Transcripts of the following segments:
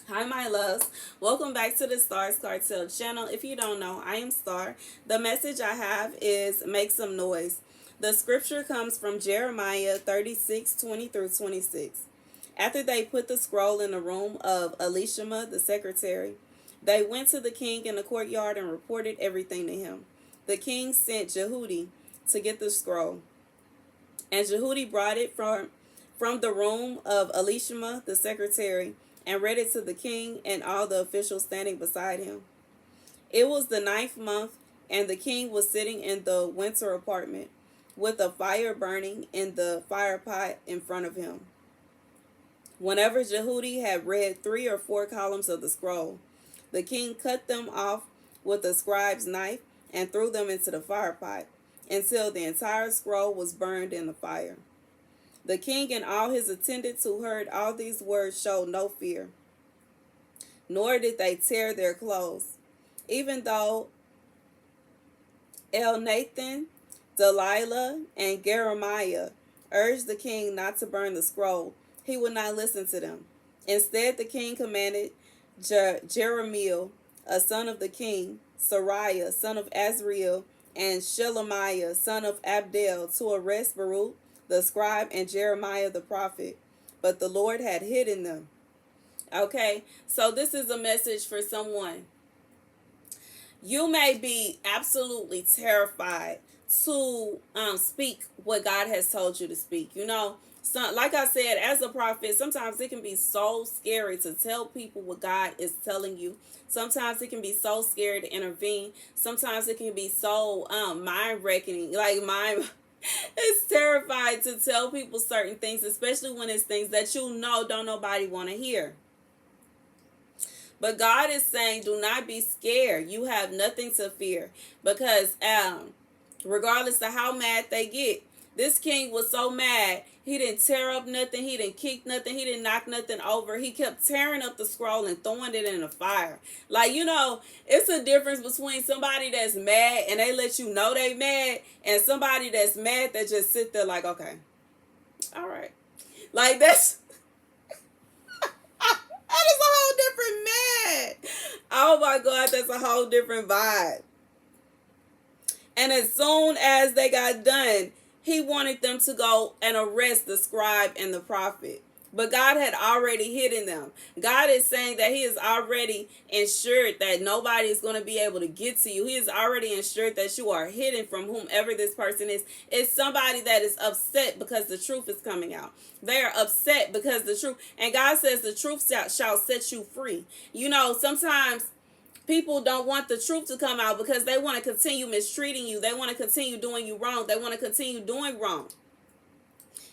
Hi, my loves. Welcome back to the Starscartel channel. If you don't know, I am Star. The message I have is make some noise. The scripture comes from Jeremiah 36:20 through 26. After they put the scroll in the room of Elishama, the secretary, they went to the king in the courtyard and reported everything to him. The king sent Jehudi to get the scroll, and Jehudi brought it from the room of Elishama, the secretary, and read it to the king and all the officials standing beside him. It was the 9th month, and the king was sitting in the winter apartment, with a fire burning in the fire pot in front of him. Whenever Jehudi had read 3 or 4 columns of the scroll, the king cut them off with a scribe's knife and threw them into the fire pot, until the entire scroll was burned in the fire. The king and all his attendants who heard all these words showed no fear, nor did they tear their clothes. Even though Elnathan, Delilah, and Jeremiah urged the king not to burn the scroll, he would not listen to them. Instead, the king commanded Jeremiel, a son of the king, Sariah, son of Azriel, and Shelemiah, son of Abdel, to arrest Baruch, the scribe, and Jeremiah the prophet, but the Lord had hidden them. Okay, so this is a message for someone. You may be absolutely terrified to speak what God has told you to speak. Like I said, as a prophet, sometimes it can be so scary to tell people what God is telling you. Sometimes it can be so scary to intervene. Sometimes it can be so mind-wrecking, it's terrified to tell people certain things, especially when it's things that don't nobody want to hear. But God is saying, do not be scared. You have nothing to fear, because regardless of how mad they get, this king was so mad, he didn't tear up nothing, he didn't kick nothing, he didn't knock nothing over. He kept tearing up the scroll and throwing it in the fire. It's a difference between somebody that's mad and they let you know they mad, and somebody that's mad that just sit there like, okay, all right. That's that is a whole different mad. Oh my God, that's a whole different vibe. And as soon as they got done, he wanted them to go and arrest the scribe and the prophet. But God had already hidden them. God is saying that he has already ensured that nobody is going to be able to get to you. He has already ensured that you are hidden from whomever this person is. It's somebody that is upset because the truth is coming out. They are upset because the truth. And God says the truth shall set you free. Sometimes people don't want the truth to come out because they want to continue mistreating you. They want to continue doing you wrong. They want to continue doing wrong.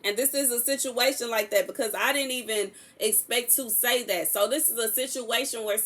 And this is a situation like that, because I didn't even expect to say that. So this is a situation where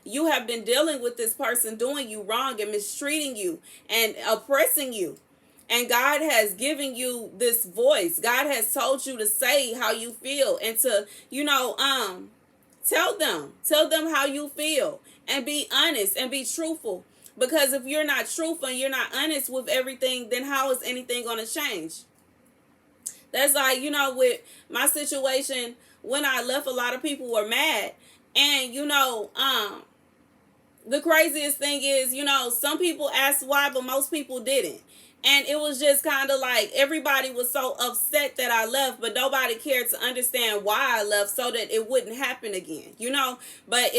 you have been dealing with this person doing you wrong and mistreating you and oppressing you. And God has given you this voice. God has told you to say how you feel and to, tell them how you feel, and be honest and be truthful. Because if you're not truthful and you're not honest with everything, then how is anything going to change? That's like, with my situation, when I left, a lot of people were mad. And, the craziest thing is, some people asked why, but most people didn't. And it was just kind of like everybody was so upset that I left, but nobody cared to understand why I left so that it wouldn't happen again, But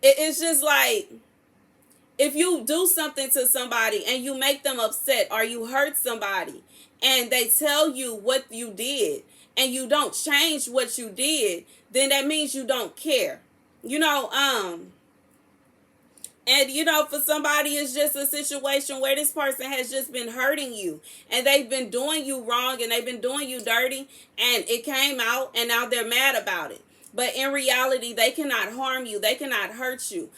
it's just like, if you do something to somebody and you make them upset, or you hurt somebody and they tell you what you did and you don't change what you did, then that means you don't care. And for somebody, it's just a situation where this person has just been hurting you, and they've been doing you wrong, and they've been doing you dirty, and it came out, and now they're mad about it. But in reality, they cannot harm you. They cannot hurt you.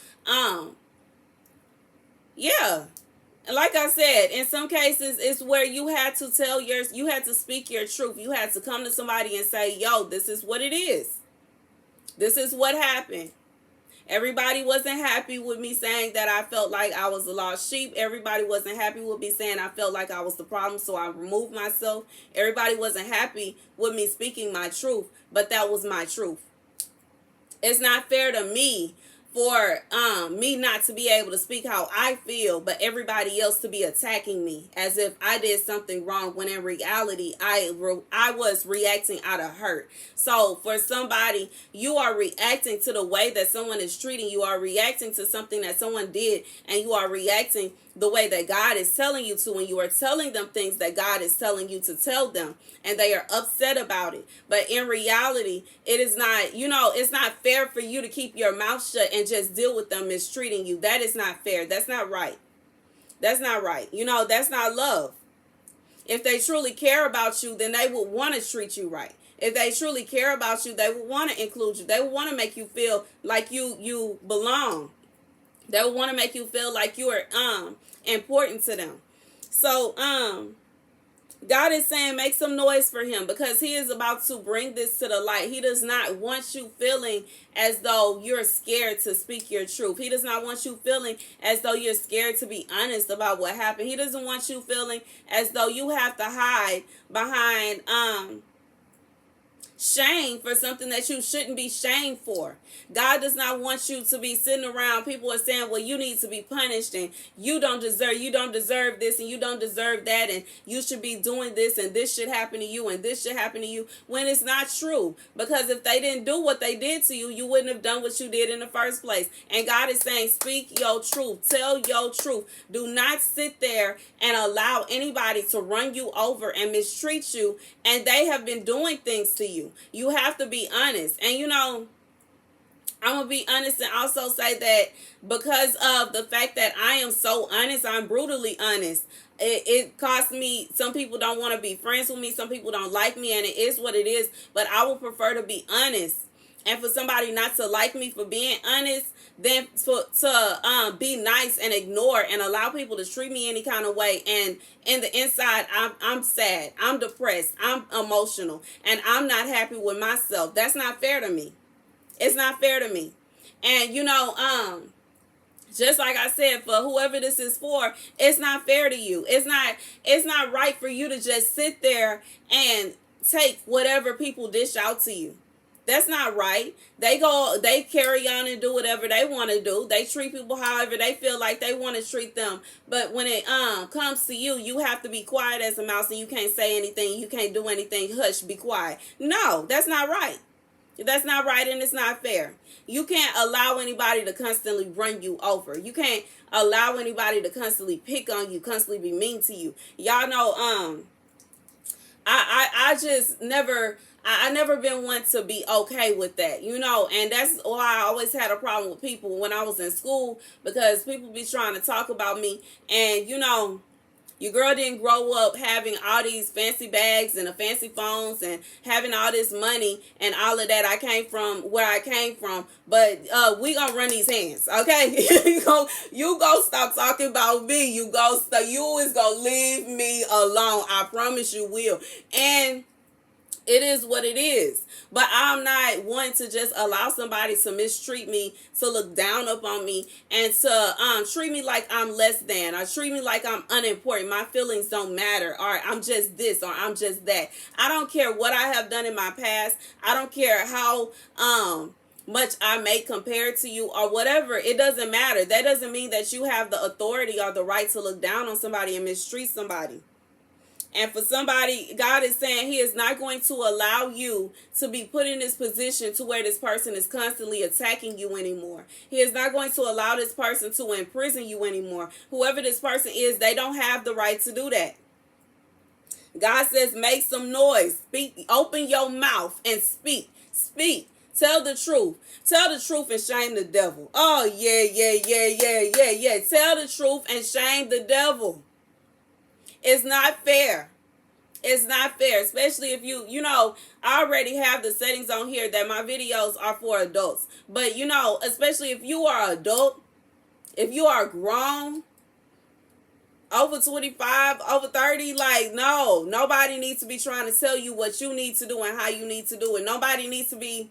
Yeah. And like I said, in some cases, it's where you had to you had to speak your truth. You had to come to somebody and say, yo, this is what it is. This is what happened. Everybody wasn't happy with me saying that I felt like I was a lost sheep. Everybody wasn't happy with me saying I felt like I was the problem, so I removed myself. Everybody wasn't happy with me speaking my truth, but that was my truth. It's not fair to me for me not to be able to speak how I feel, but everybody else to be attacking me as if I did something wrong, when in reality I was reacting out of hurt. So for somebody, you are reacting to the way that someone is treating you, are reacting to something that someone did, and you are reacting the way that God is telling you to, and you are telling them things that God is telling you to tell them, and they are upset about it. But in reality, it is not, it's not fair for you to keep your mouth shut and just deal with them mistreating you. That is not fair. That's not right. That's not right. That's not love. If they truly care about you, then they would want to treat you right. If they truly care about you, they would want to include you. They would want to make you feel like you belong. They would want to make you feel like you are important to them. So God is saying make some noise for him, because he is about to bring this to the light. He does not want you feeling as though you're scared to speak your truth. He does not want you feeling as though you're scared to be honest about what happened. He doesn't want you feeling as though you have to hide behind shame for something that you shouldn't be shamed for. God does not want you to be sitting around, people are saying, well, you need to be punished, and you don't deserve this, and you don't deserve that, and you should be doing this, and this should happen to you, and this should happen to you, when it's not true. Because if they didn't do what they did to you, you wouldn't have done what you did in the first place. And God is saying, speak your truth, tell your truth. Do not sit there and allow anybody to run you over and mistreat you, and they have been doing things to you. You have to be honest. And I'm going to be honest and also say that because of the fact that I am so honest, I'm brutally honest. It costs me. Some people don't want to be friends with me. Some people don't like me, and it is what it is. But I would prefer to be honest. And for somebody not to like me for being honest, than to be nice and ignore and allow people to treat me any kind of way. And in the inside, I'm sad, I'm depressed, I'm emotional, and I'm not happy with myself. That's not fair to me. It's not fair to me. And just like I said, for whoever this is for, it's not fair to you. It's not right for you to just sit there and take whatever people dish out to you. That's not right. They carry on and do whatever they want to do. They treat people however they feel like they want to treat them. But when it comes to you, you have to be quiet as a mouse, and you can't say anything. You can't do anything. Hush, be quiet. No, that's not right. That's not right, and it's not fair. You can't allow anybody to constantly run you over. You can't allow anybody to constantly pick on you, constantly be mean to you. Y'all know, I just never... I never been one to be okay with that, and that's why I always had a problem with people when I was in school, because people be trying to talk about me, and your girl didn't grow up having all these fancy bags and the fancy phones and having all this money and all of that. I came from where I came from, but we gonna run these hands, okay? you go stop talking about me. You is gonna leave me alone. I promise you will. And it is what it is. But I'm not one to just allow somebody to mistreat me, to look down upon me, and to treat me like I'm less than, or treat me like I'm unimportant. My feelings don't matter, or I'm just this, or I'm just that. I don't care what I have done in my past. I don't care how much I may compare to you or whatever. It doesn't matter. That doesn't mean that you have the authority or the right to look down on somebody and mistreat somebody. And for somebody, God is saying he is not going to allow you to be put in this position to where this person is constantly attacking you anymore. He is not going to allow this person to imprison you anymore. Whoever this person is, they don't have the right to do that. God says, make some noise. Speak. Open your mouth and speak. Speak. Tell the truth. Tell the truth and shame the devil. Oh, yeah. Tell the truth and shame the devil. It's not fair. It's not fair, especially if you I already have the settings on here that my videos are for adults. But, especially if you are an adult, if you are grown, over 25, over 30, no, nobody needs to be trying to tell you what you need to do and how you need to do it. Nobody needs to be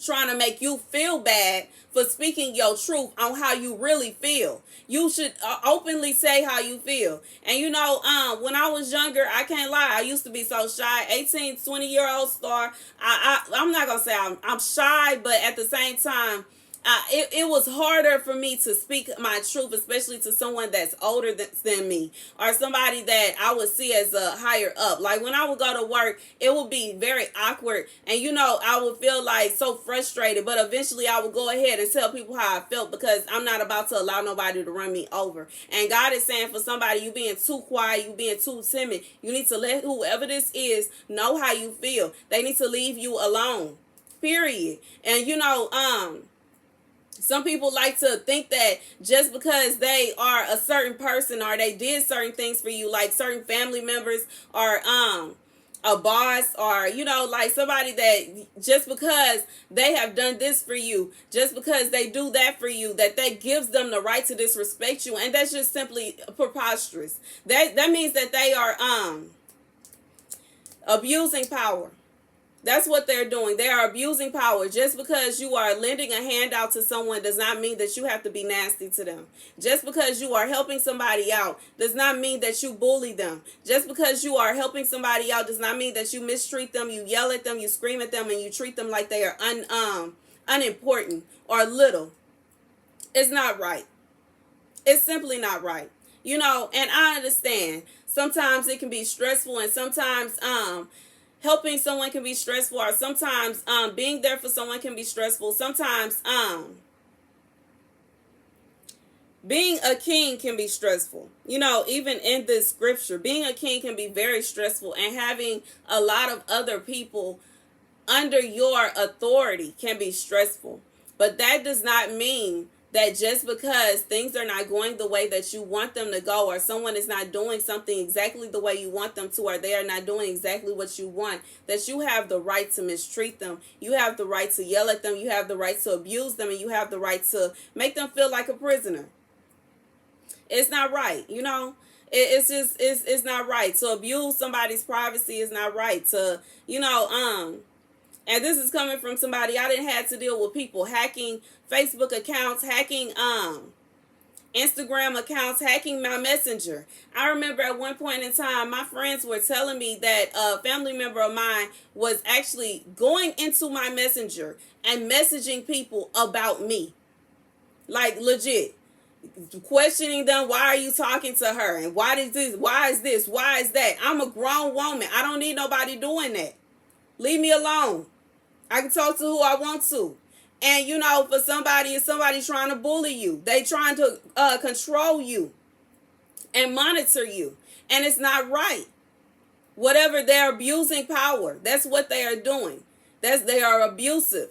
trying to make you feel bad for speaking your truth on how you really feel. You should openly say how you feel. And you know, when I was younger, I can't lie, I used to be so shy. 18, 20-year-old Star, I'm not gonna say I'm shy, but at the same time, it was harder for me to speak my truth, especially to someone that's older than me, or somebody that I would see as a higher up. Like when I would go to work, it would be very awkward, and you know, I would feel like so frustrated, but eventually I would go ahead and tell people how I felt, because I'm not about to allow nobody to run me over. And God is saying, for somebody, you being too quiet, you being too timid, you need to let whoever this is know how you feel. They need to leave you alone, period. And you know, some people like to think that just because they are a certain person, or they did certain things for you, like certain family members, or a boss, or you know, like somebody that just because they have done this for you, just because they do that for you, that gives them the right to disrespect you. And that's just simply preposterous. That means that they are abusing power. That's what they're doing. They are abusing power. Just because you are lending a handout to someone does not mean that you have to be nasty to them. Just because you are helping somebody out does not mean that you bully them. Just because you are helping somebody out does not mean that you mistreat them, you yell at them, you scream at them, and you treat them like they are unimportant or little. It's not right. It's simply not right. You know, and I understand. Sometimes it can be stressful, and sometimes helping someone can be stressful, or sometimes being there for someone can be stressful. Sometimes being a king can be stressful. You know, even in this scripture, being a king can be very stressful, and having a lot of other people under your authority can be stressful. But that does not mean that just because things are not going the way that you want them to go, or someone is not doing something exactly the way you want them to, or they are not doing exactly what you want, that you have the right to mistreat them. You have the right to yell at them. You have the right to abuse them, and you have the right to make them feel like a prisoner. It's not right, you know. It's not right to abuse somebody's privacy. Is not right to, you know, and this is coming from somebody. I didn't have to deal with people hacking Facebook accounts, hacking Instagram accounts, hacking my messenger. I remember at one point in time, my friends were telling me that a family member of mine was actually going into my messenger and messaging people about me. Like legit. Questioning them, why are you talking to her? And why is this? Why is this? Why is that? I'm a grown woman. I don't need nobody doing that. Leave me alone. I can talk to who I want to. And you know, for somebody, if somebody's trying to bully you, they trying to control you and monitor you. And it's not right. Whatever, they're abusing power. That's what they are doing. They are abusive.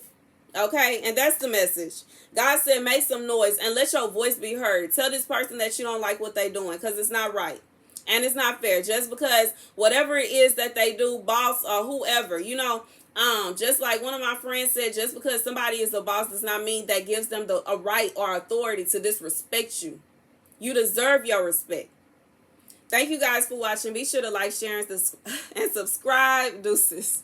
Okay, and that's the message. God said, make some noise and let your voice be heard. Tell this person that you don't like what they're doing, because it's not right. And it's not fair. Just because whatever it is that they do, boss or whoever, you know, just like one of my friends said, just because somebody is a boss does not mean that gives them a right or authority to disrespect you. You deserve your respect. Thank you guys for watching. Be sure to like, share, and subscribe. Deuces.